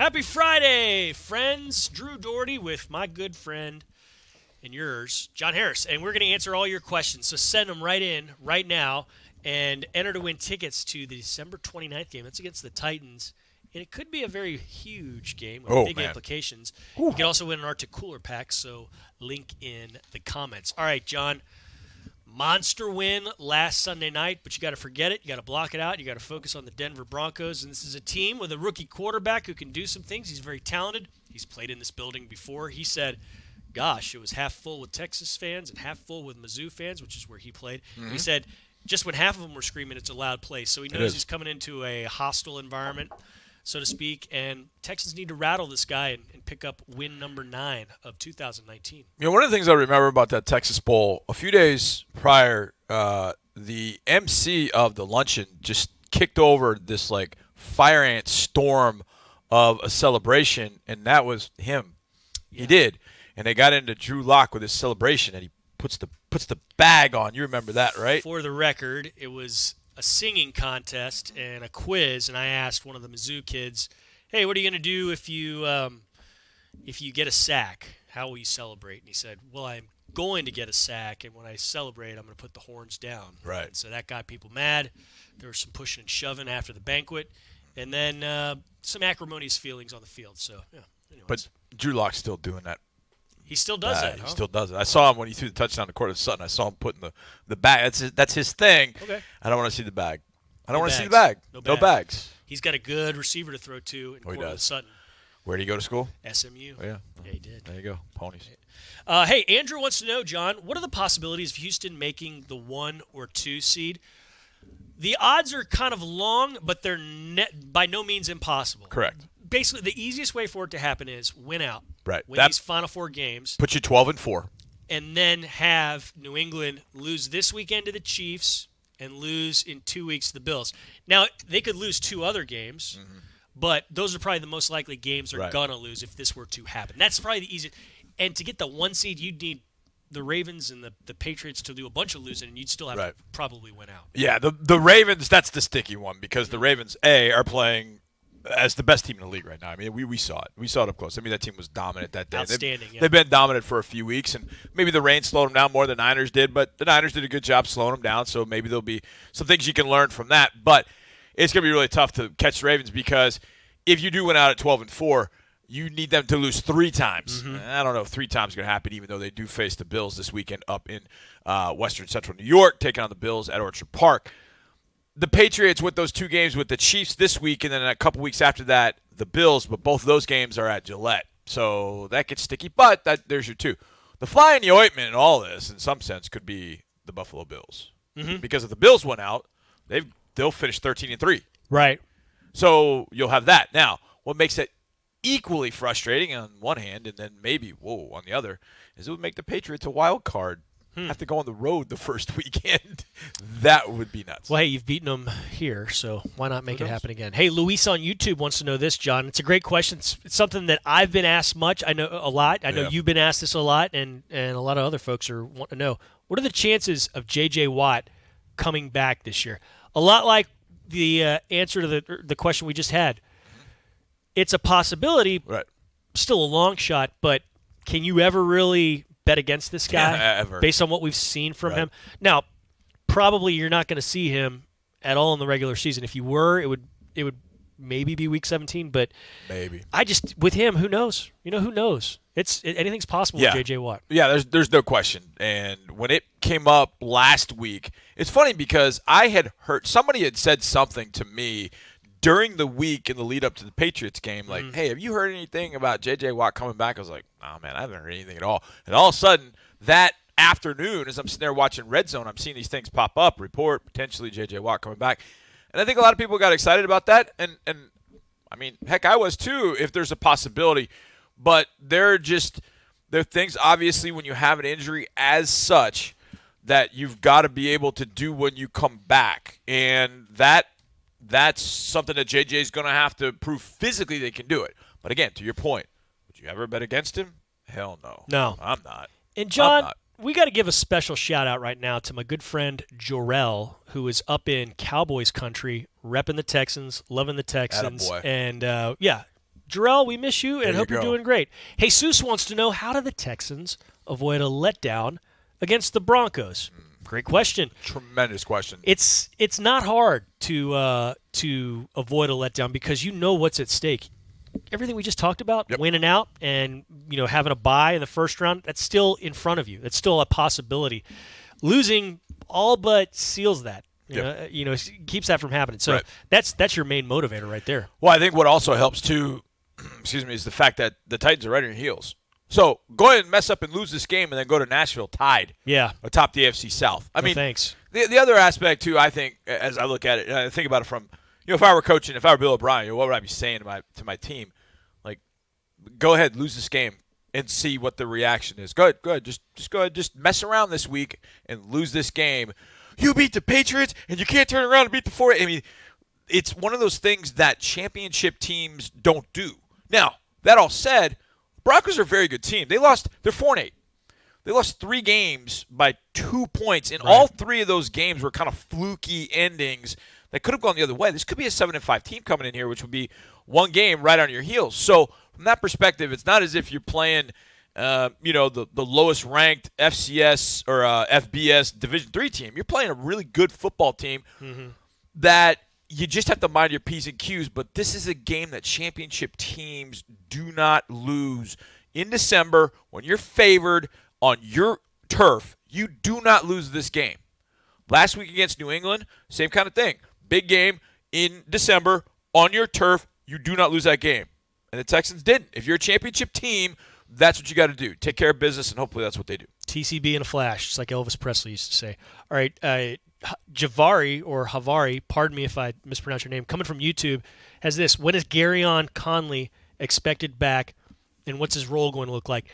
Happy Friday, friends. Drew Doherty with my good friend and yours, John Harris. And we're going to answer all your questions. So send them right in right now and enter to win tickets to the December 29th game. That's against the Titans. And it could be a very huge game with big implications. You can also win an RTIC Cooler Pack, so link in the comments. All right, John. Monster win last Sunday night, but you got to forget it. You got to block it out. You got to focus on the Denver Broncos. And this is a team with a rookie quarterback who can do some things. He's very talented. He's played in this building before. He said, gosh, it was half full with Texas fans and half full with Mizzou fans, which is where he played. Mm-hmm. He said just when half of them were screaming, it's a loud place. So he knows he's coming into a hostile environment, so to speak, and Texans need to rattle this guy and pick up win number 9 of 2019. You know, one of the things I remember about that Texas Bowl, a few days prior, the MC of the luncheon just kicked over this, like, fire ant storm of a celebration, and that was him. Yeah. He did. And they got into Drew Lock with his celebration, and he puts the bag on. You remember that, right? For the record, it was a singing contest and a quiz, and I asked one of the Mizzou kids, hey, what are you going to do if you get a sack? How will you celebrate? And he said, well, I'm going to get a sack, and when I celebrate, I'm going to put the horns down. Right. And so that got people mad. There was some pushing and shoving after the banquet, and then some acrimonious feelings on the field. So, yeah. Anyways. But Drew Lock's still doing that. He still does that, He still does it. I saw him when he threw the touchdown to Cortland Sutton. I saw him putting the bag. That's his thing. Okay. I don't want to see the bag. I don't want to see the bag. bag. No bags. He's got a good receiver to throw to in Cortland Sutton. Where did he go to school? SMU. Oh, yeah. Yeah, he did. There you go. Ponies. Hey, Andrew wants to know, John, what are the possibilities of Houston making the 1 or 2 seed? The odds are kind of long, but they're by no means impossible. Correct. Basically, the easiest way for it to happen is win out. Right. Win these Final Four games. Put you 12-4. And then have New England lose this weekend to the Chiefs and lose in 2 weeks to the Bills. Now, they could lose 2 other games, but those are probably the most likely games they're going to lose if this were to happen. That's probably the easiest. And to get the 1 seed, you'd need the Ravens and the Patriots to do a bunch of losing, and you'd still have to probably win out. Yeah, the Ravens, that's the sticky one because the Ravens, are playing as the best team in the league right now. I mean, we saw it. We saw it up close. I mean, that team was dominant that day. Outstanding, They've been dominant for a few weeks, and maybe the rain slowed them down more than the Niners did, but the Niners did a good job slowing them down, so maybe there'll be some things you can learn from that. But it's going to be really tough to catch the Ravens because if you do win out at 12-4, you need them to lose 3 times. I don't know if 3 times is going to happen, even though they do face the Bills this weekend up in western central New York, taking on the Bills at Orchard Park. The Patriots with those 2 games with the Chiefs this week, and then a couple weeks after that, the Bills, but both of those games are at Gillette. So that gets sticky, but there's your 2. The fly in the ointment in all this, in some sense, could be the Buffalo Bills. Because if the Bills went out, they'll finish 13-3. Right. So you'll have that. Now, what makes it equally frustrating on one hand, and then maybe, on the other, is it would make the Patriots a wild card. Have to go on the road the first weekend. That would be nuts. Well, hey, you've beaten them here, so why not make it happen again? Hey, Luis on YouTube wants to know this, John. It's a great question. It's something that I've been asked much. I know a lot. I know you've been asked this a lot, and a lot of other folks are wanting to know. What are the chances of J.J. Watt coming back this year? A lot like the answer to the question we just had. It's a possibility, still a long shot, but can you ever really bet against this guy based on what we've seen from him? Now, probably you're not going to see him at all in the regular season. If you were, it would maybe be week 17, but maybe. With him, who knows? Who knows? Anything's possible with J.J. Watt. Yeah, there's no question. And when it came up last week, it's funny because I had heard somebody had said something to me during the week in the lead up to the Patriots game, like, hey, have you heard anything about J.J. Watt coming back? I was like, oh, man, I haven't heard anything at all. And all of a sudden, that afternoon, as I'm sitting there watching Red Zone, I'm seeing these things pop up, report, potentially J.J. Watt coming back. And I think a lot of people got excited about that. And I mean, heck, I was too, if there's a possibility. But there are things, obviously, when you have an injury as such, that you've got to be able to do when you come back. And that's something that JJ is going to have to prove physically they can do it. But again, to your point, would you ever bet against him? Hell no. No. I'm not. And John, we got to give a special shout out right now to my good friend Jorel, who is up in Cowboys country, repping the Texans, loving the Texans. Attaboy. And Jarrell, we miss you and hope you're go. doing great. Jesus wants to know, how do the Texans avoid a letdown against the Broncos? Great question. Tremendous question. It's not hard to avoid a letdown because you know what's at stake. Everything we just talked about, winning out and having a bye in the first round, that's still in front of you. That's still a possibility. Losing all but seals that. Keeps that from happening. So that's your main motivator right there. Well, I think what also helps too, is the fact that the Titans are right on your heels. So go ahead and mess up and lose this game and then go to Nashville tied. Yeah. Atop the AFC South. I mean, thanks. The other aspect too, I think, as I look at it, and I think about it from, if I were coaching, if I were Bill O'Brien, what would I be saying to my team? Like, go ahead, lose this game and see what the reaction is. Go ahead, just go ahead, just mess around this week and lose this game. You beat the Patriots and you can't turn around and beat the 4. I mean, it's one of those things that championship teams don't do. Now, that all said, Broncos are a very good team. They're 4-8. They lost 3 games by 2 points, and all 3 of those games were kind of fluky endings that could have gone the other way. This could be a 7-5 team coming in here, which would be one game right on your heels. So from that perspective, it's not as if you're playing, the lowest ranked FCS or FBS Division III team. You're playing a really good football team that you just have to mind your P's and Q's. But this is a game that championship teams do not lose in December when you're favored on your turf. You do not lose this game. Last week against New England, same kind of thing. Big game in December on your turf. You do not lose that game. And the Texans didn't. If you're a championship team, that's what you got to do. Take care of business, and hopefully that's what they do. TCB in a flash, just like Elvis Presley used to say. All right, Javari, pardon me if I mispronounce your name, coming from YouTube, has this. When is Garyon Conley expected back, and what's his role going to look like?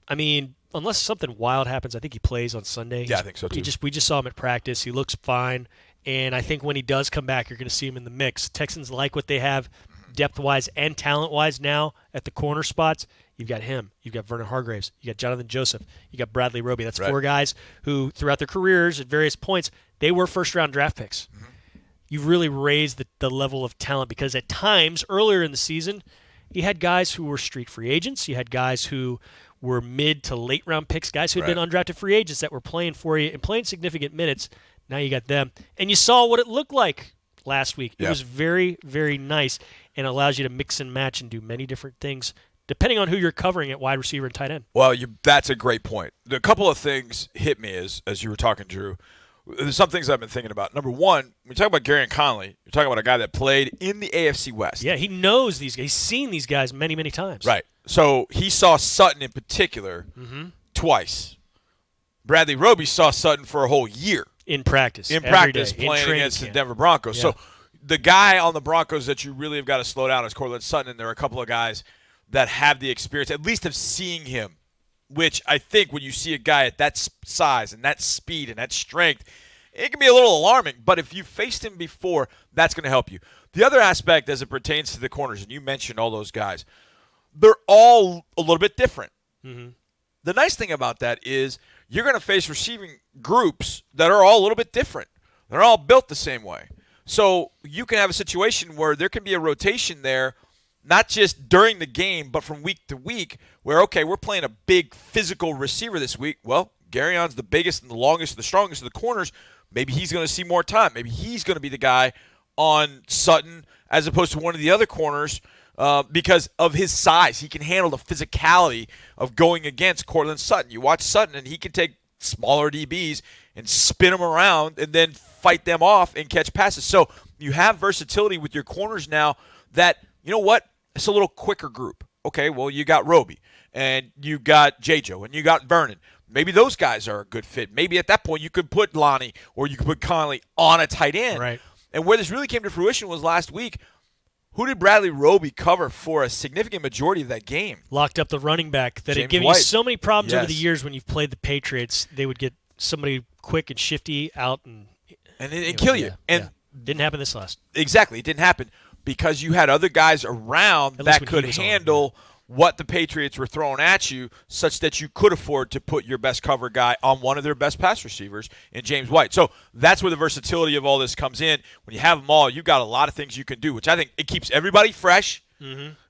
I mean, unless something wild happens, I think he plays on Sunday. Yeah, I think so too. We just saw him at practice. He looks fine. And I think when he does come back, you're going to see him in the mix. Texans like what they have depth-wise and talent-wise now at the corner spots. You've got him. You've got Vernon Hargraves. You got Jonathan Joseph. You got Bradley Roby. That's 4 guys who, throughout their careers at various points, they were first-round draft picks. You've really raised the level of talent because at times, earlier in the season, you had guys who were street free agents. You had guys who were mid to late-round picks, guys who had been undrafted free agents that were playing for you and playing significant minutes. Now you got them. And you saw what it looked like last week. It was very, very nice and allows you to mix and match and do many different things depending on who you're covering at wide receiver and tight end. Well, that's a great point. A couple of things hit me as you were talking, Drew. There's some things I've been thinking about. Number one, when you talk about Garyon Conley, you're talking about a guy that played in the AFC West. Yeah, he knows these guys. He's seen these guys many, many times. Right. So he saw Sutton in particular twice. Bradley Roby saw Sutton for a whole year. In practice. Playing against the Denver Broncos. Yeah. So the guy on the Broncos that you really have got to slow down is Courtland Sutton, and there are a couple of guys that have the experience, at least of seeing him, which I think when you see a guy at that size and that speed and that strength, it can be a little alarming. But if you faced him before, that's going to help you. The other aspect as it pertains to the corners, and you mentioned all those guys, they're all a little bit different. The nice thing about that is you're going to face receiving groups that are all a little bit different. They're all built the same way. So you can have a situation where there can be a rotation there, not just during the game, but from week to week, where, okay, we're playing a big physical receiver this week. Well, Garyon's the biggest and the longest and the strongest of the corners. Maybe he's going to see more time. Maybe he's going to be the guy on Sutton as opposed to one of the other corners because of his size. He can handle the physicality of going against Courtland Sutton. You watch Sutton, and he can take smaller DBs and spin them around and then fight them off and catch passes. So you have versatility with your corners now that, you know what, it's a little quicker group. Okay, well, you got Roby, and you got J-Jo, and you got Vernon. Maybe those guys are a good fit. Maybe at that point you could put Lonnie or you could put Conley on a tight end. Right. And where this really came to fruition was last week. Who did Bradley Roby cover for a significant majority of that game? Locked up the running back that had given you so many problems over the years when you've played the Patriots. They would get somebody quick and shifty out and kill you. Didn't happen this last. Exactly. It didn't happen because you had other guys around that could handle what the Patriots were throwing at you such that you could afford to put your best cover guy on one of their best pass receivers in James White. So that's where the versatility of all this comes in. When you have them all, you've got a lot of things you can do, which I think it keeps everybody fresh.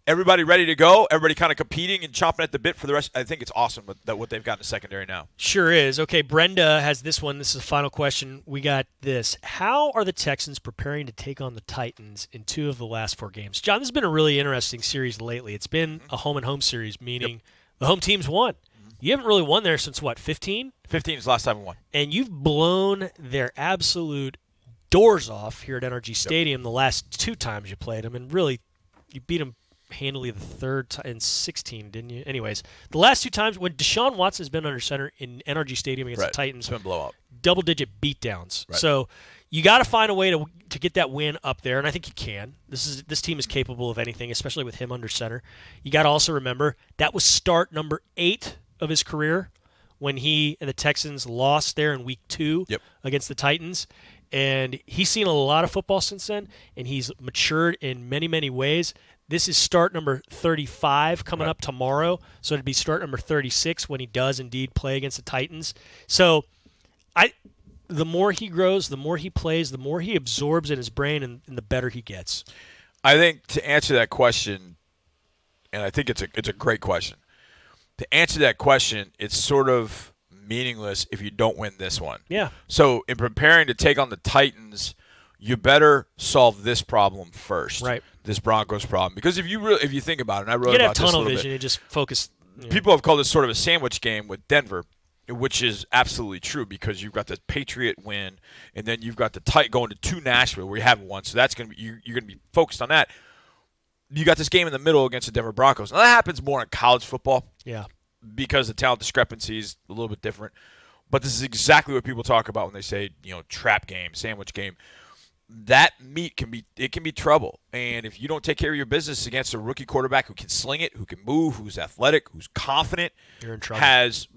everybody ready to go, everybody kind of competing and chomping at the bit for the rest. I think it's awesome what they've got in the secondary now. Sure is. Okay, Brenda has this one. This is the final question. We got this. How are the Texans preparing to take on the Titans in 2 of the last 4 games? John, this has been a really interesting series lately. It's been a home-and-home series, meaning the home team's won. You haven't really won there since, what, 15? 15 is the last time we won. And you've blown their absolute doors off here at NRG Stadium the last 2 times you played them, and really you beat them handily the third time in 16, didn't you? Anyways, the last 2 times when Deshaun Watson has been under center in NRG Stadium against the Titans, it's been blow up. Double-digit beatdowns. Right. So you got to find a way to get that win up there, and I think you can. This team is capable of anything, especially with him under center. You got to also remember that was start number 8 of his career when he and the Texans lost there in week 2 against the Titans. And he's seen a lot of football since then, and he's matured in many, many ways. This is start number 35 coming up tomorrow, so it'd be start number 36 when he does indeed play against the Titans. So the more he grows, the more he plays, the more he absorbs in his brain, and the better he gets. I think to answer that question, and I think it's a great question, to answer that question, it's sort of meaningless if you don't win this one. Yeah. So in preparing to take on the Titans, you better solve this problem first. Right. This Broncos problem. Because if you think about it, and I wrote about this a little bit. You tunnel vision and just focus. People have called this sort of a sandwich game with Denver, which is absolutely true because you've got the Patriot win, and then you've got the going to Nashville where you haven't won. So that's going to be you're going to be focused on that. You got this game in the middle against the Denver Broncos. Now, that happens more in college football. Yeah. Because the talent discrepancy is a little bit different. But this is exactly what people talk about when they say, trap game, sandwich game. That meat can be trouble. And if you don't take care of your business against a rookie quarterback who can sling it, who can move, who's athletic, who's confident, you're in trouble. Has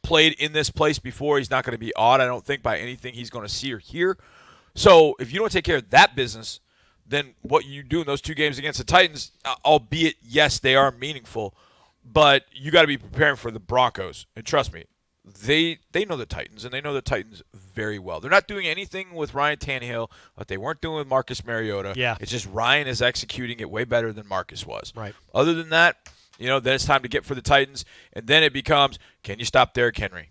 played in this place before, he's not going to be awed, I don't think, by anything he's going to see or hear. So if you don't take care of that business, then what you do in those 2 games against the Titans, albeit, yes, they are meaningful, but you got to be preparing for the Broncos. And trust me, they know the Titans, and they know the Titans very well. They're not doing anything with Ryan Tannehill that they weren't doing with Marcus Mariota. Yeah. It's just Ryan is executing it way better than Marcus was. Right. Other than that, then it's time to get for the Titans, and then it becomes, can you stop Derrick Henry?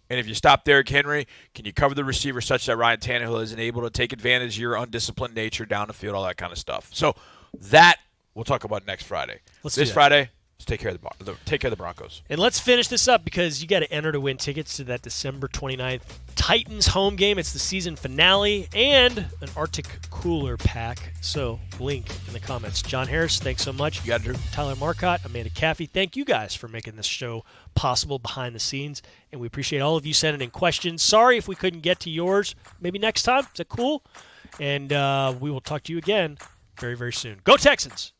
And if you stop Derrick Henry, can you cover the receiver such that Ryan Tannehill isn't able to take advantage of your undisciplined nature down the field, all that kind of stuff. So that we'll talk about next Friday. This Friday, let's take care of the Broncos. And let's finish this up because you got to enter to win tickets to that December 29th Titans home game. It's the season finale and an RTIC Cooler pack. So link in the comments. John Harris, thanks so much. You got it, Drew. Tyler Marcotte, Amanda Caffey, thank you guys for making this show possible behind the scenes. And we appreciate all of you sending in questions. Sorry if we couldn't get to yours. Maybe next time. Is that cool? And we will talk to you again very, very soon. Go Texans!